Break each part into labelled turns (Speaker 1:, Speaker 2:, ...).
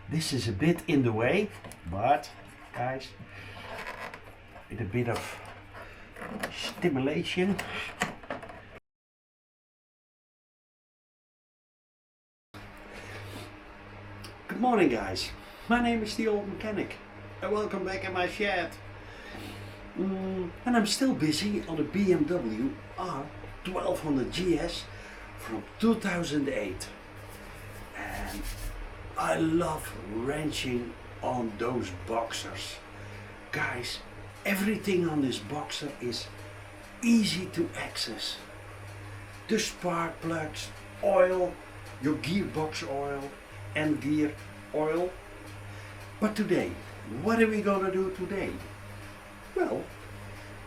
Speaker 1: This is a bit in the way, but guys, with a bit of stimulation. Good morning guys, my name is the Old Mechanic and welcome back in my shed. And I'm still busy on the BMW R1200GS from 2008. And I love wrenching on those boxers. Guys, everything on this boxer is easy to access. The spark plugs, oil, your gearbox oil and gear oil. But today, what are we gonna do today? Well,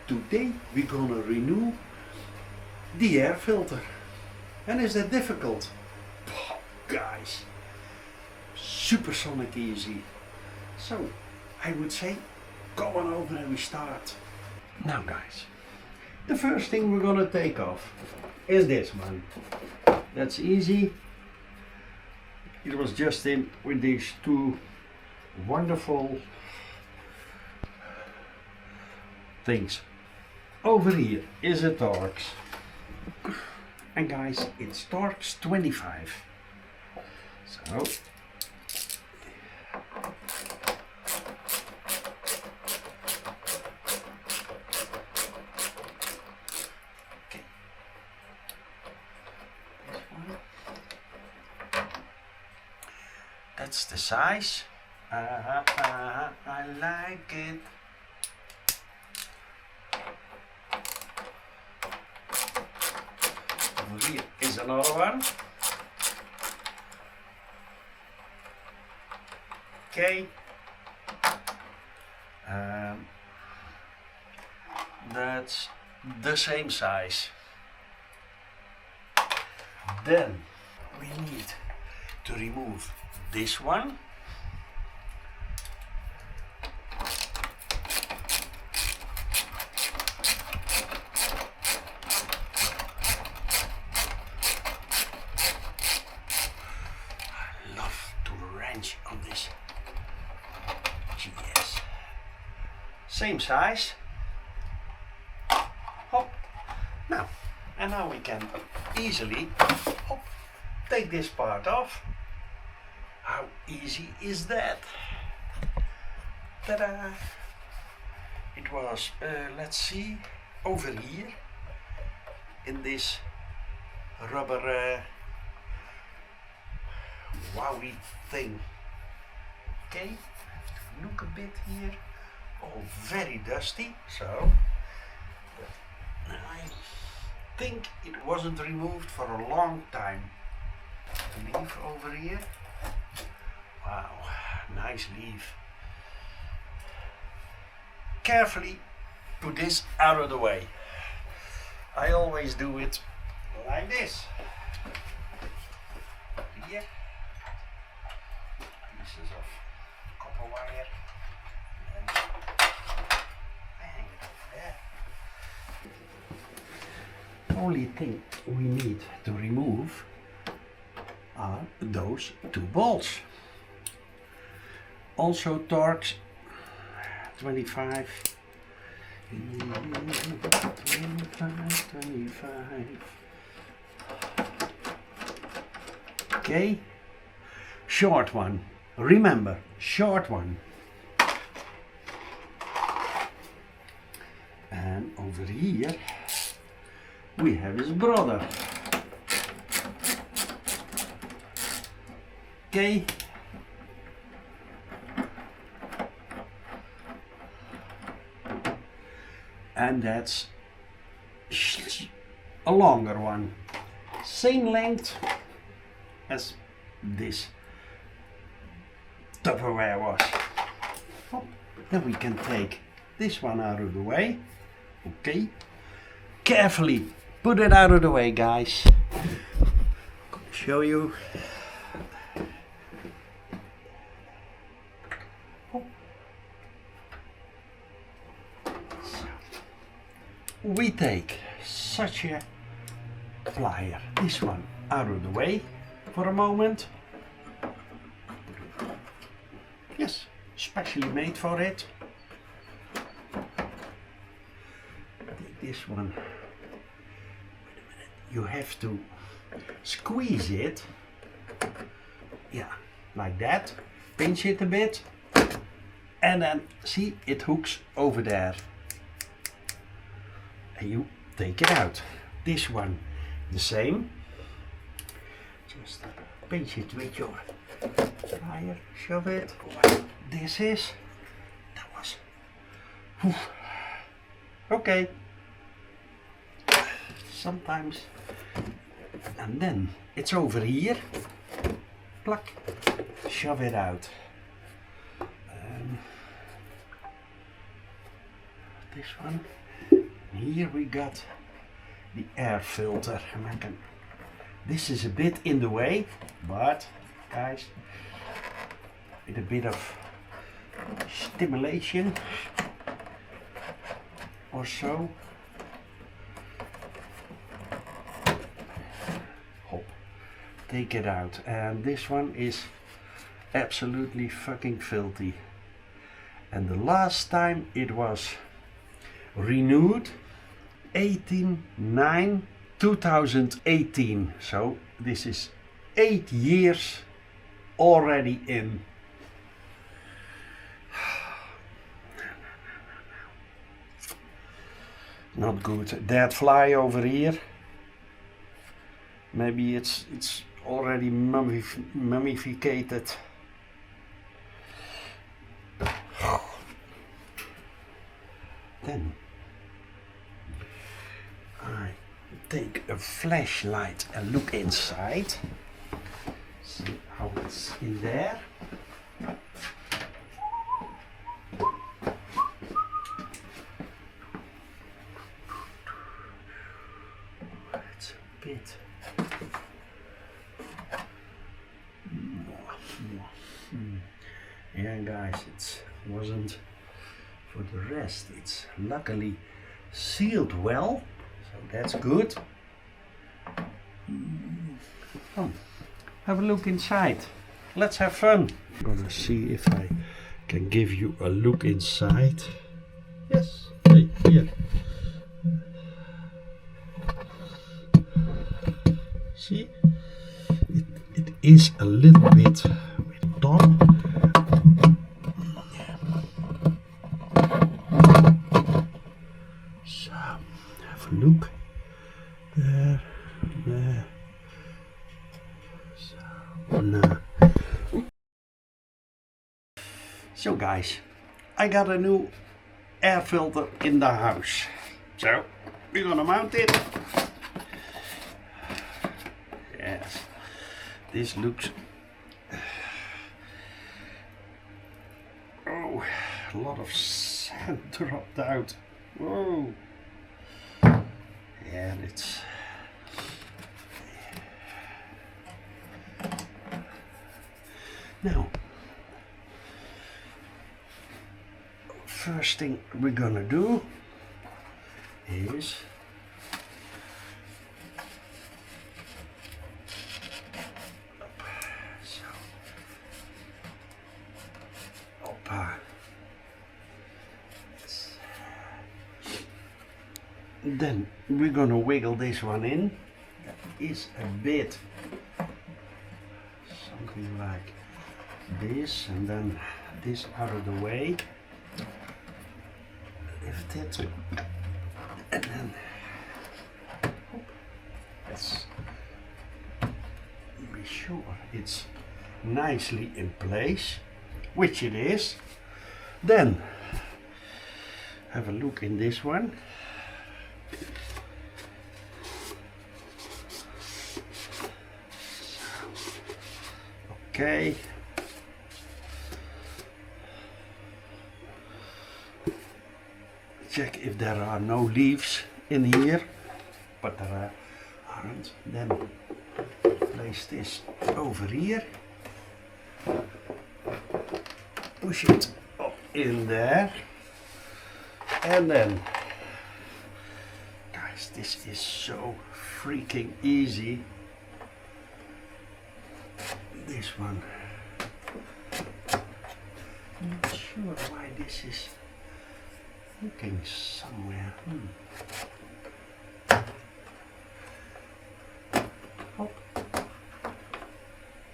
Speaker 1: today we're gonna renew the air filter. And is that difficult? Oh, guys, supersonic easy. So I would say go on over and we start. Now guys, the first thing we're gonna take off is this one. That's easy. It was just in with these two wonderful things. Over here is a Torx. And guys, it's Torx 25. So okay. This one. That's the size. I like it. Over here is another one. Okay. That's the same size. Then we need to remove this one. On this GS. Same size. Hop. Now, and now we can easily hop, take this part off. How easy is that? Ta-da! It was, let's see, over here in this rubber wowie thing. Okay, I have to look a bit here. Oh, very dusty. So I think it wasn't removed for a long time. Leaf over here. Wow, nice leaf. Carefully put this out of the way. I always do it like this. Here. Pieces of copper wire and I hang it over there. Only thing we need to remove are those two bolts. Also Torx 25. 25. Okay, short one. Remember, short one. And over here we have his brother. Okay. And that's a longer one. Same length as this Tupperware was. Oh, then we can take this one out of the way. Okay. Carefully put it out of the way, guys. Show you. Oh. So, we take such a plier, this one out of the way for a moment. Yes, specially made for it. Take this one. You have to squeeze it. Yeah, like that. Pinch it a bit. And then see, it hooks over there. And you take it out. This one the same. Just pinch it with your plier, shove it. This is, that was, whew. Okay. Sometimes, and then it's over here. Pluck, shove it out. This one. Here we got the air filter. And this is a bit in the way, but guys, with a bit of stimulation or so. Hop, take it out. And this one is absolutely fucking filthy. And the last time it was renewed 18/9/2018, so this is 8 years already in. Not good. Dead fly over here. Maybe it's already mummificated. Then I take a flashlight and look inside. See how it's in there. It's a bit yeah, guys, it wasn't. For the rest, it's luckily sealed well, so that's good. Come, have a look inside. Let's have fun. I'm gonna see if I can give you a look inside. Yes, hey, here. See, it is a little bit damp. Look there, there. So guys, I got a new air filter in the house. So we're gonna mount it. Yes, this looks. Oh, a lot of sand dropped out. Whoa. Yeah, it's now. First thing we're gonna do is then we're gonna wiggle this one in. That is a bit something like this, and then this out of the way. Lift it, and then let's be sure it's nicely in place, which it is. Then have a look in this one. Okay. Check if there are no leaves in here, but there aren't. Then place this over here. Push it up in there. And then, guys, this is so freaking easy. This one this is looking somewhere. Hop.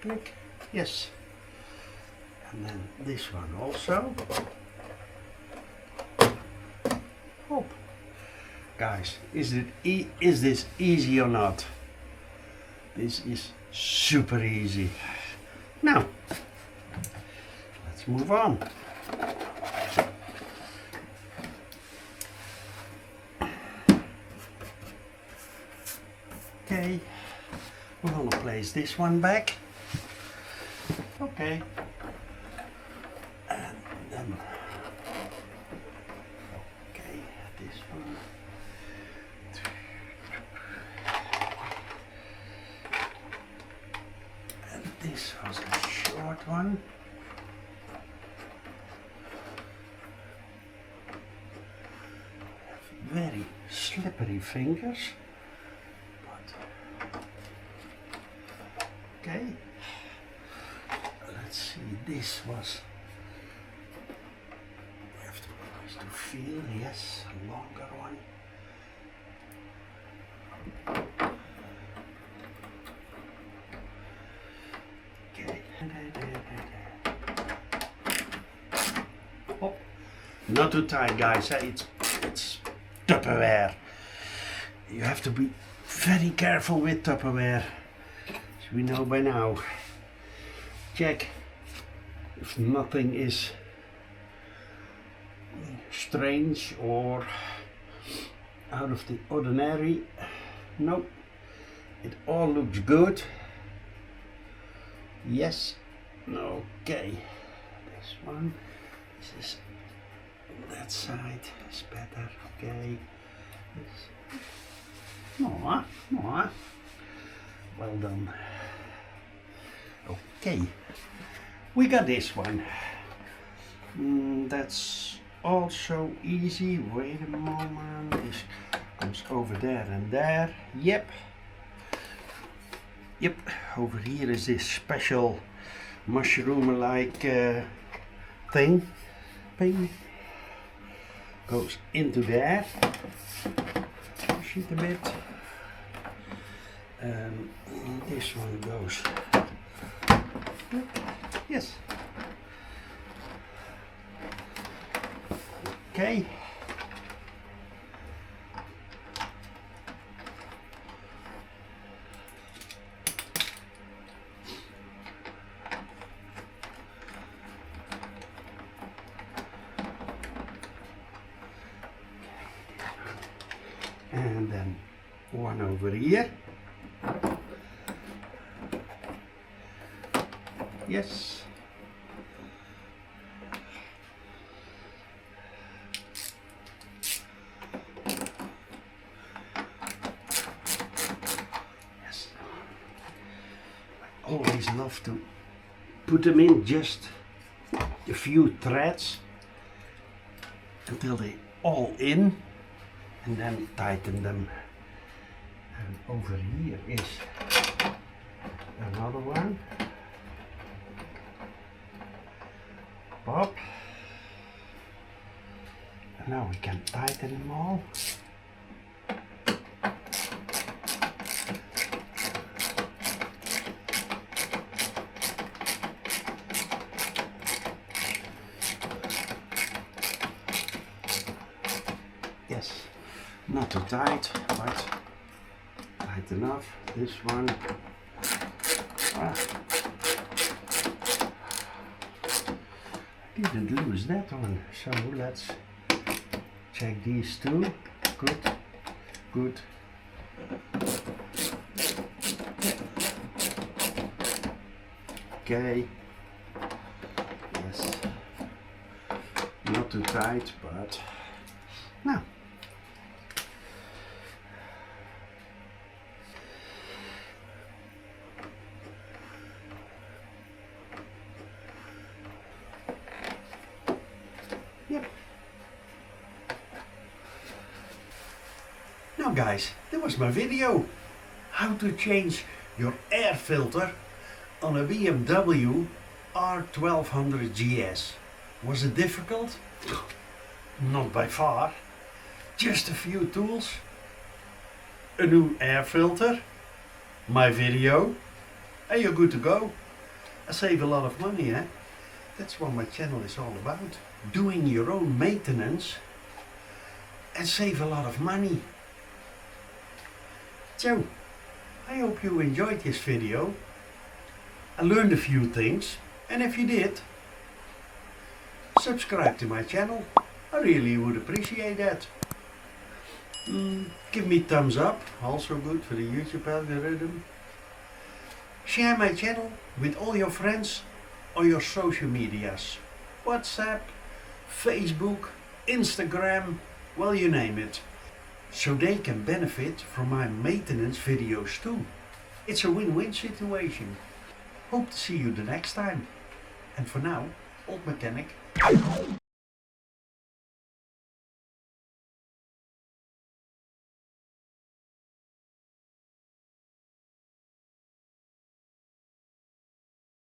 Speaker 1: Click. Yes. And then this one also. Hop. Guys, is this easy or not? This is super easy. Now, let's move on. Okay, we're going to place this one back. Okay. And then, okay, this one. And this was a short one. Very slippery fingers. Okay, let's see, this was, we have to feel, yes, a longer one. Okay. Oh, not too tight, guys, it's Tupperware. You have to be very careful with Tupperware. We know by now. Check if nothing is strange or out of the ordinary. Nope, it all looks good. Yes. Okay, this one, this is that side is better. Okay, more. Well done. Okay, we got this one. That's also easy. Wait a moment. This comes over there and there. Yep. Over here is this special mushroom-like thing. Ping. Goes into there. Push it a bit. And this one goes. Yes. Okay. And then one over here. Yes. Yes. I always love to put them in just a few threads until they all in and then tighten them. And over here is another one. Pop. And now we can tighten them all. Yes, not too tight, but tight enough. This one. Didn't lose that one, so let's check these two. Good. Okay. Yes. Not too tight, but now. Yep. Now guys, that was my video. How to change your air filter on a BMW R1200GS. Was it difficult? Not by far. Just a few tools. A new air filter. My video. And you're good to go. I save a lot of money, eh? That's what my channel is all about. Doing your own maintenance and save a lot of money. So, I hope you enjoyed this video. I learned a few things, and if you did, subscribe to my channel. I really would appreciate that. Give me thumbs up, also good for the YouTube algorithm. Share my channel with all your friends on your social medias. WhatsApp, Facebook, Instagram, well, you name it. So they can benefit from my maintenance videos too. It's a win-win situation. Hope to see you the next time. And for now, old mechanic.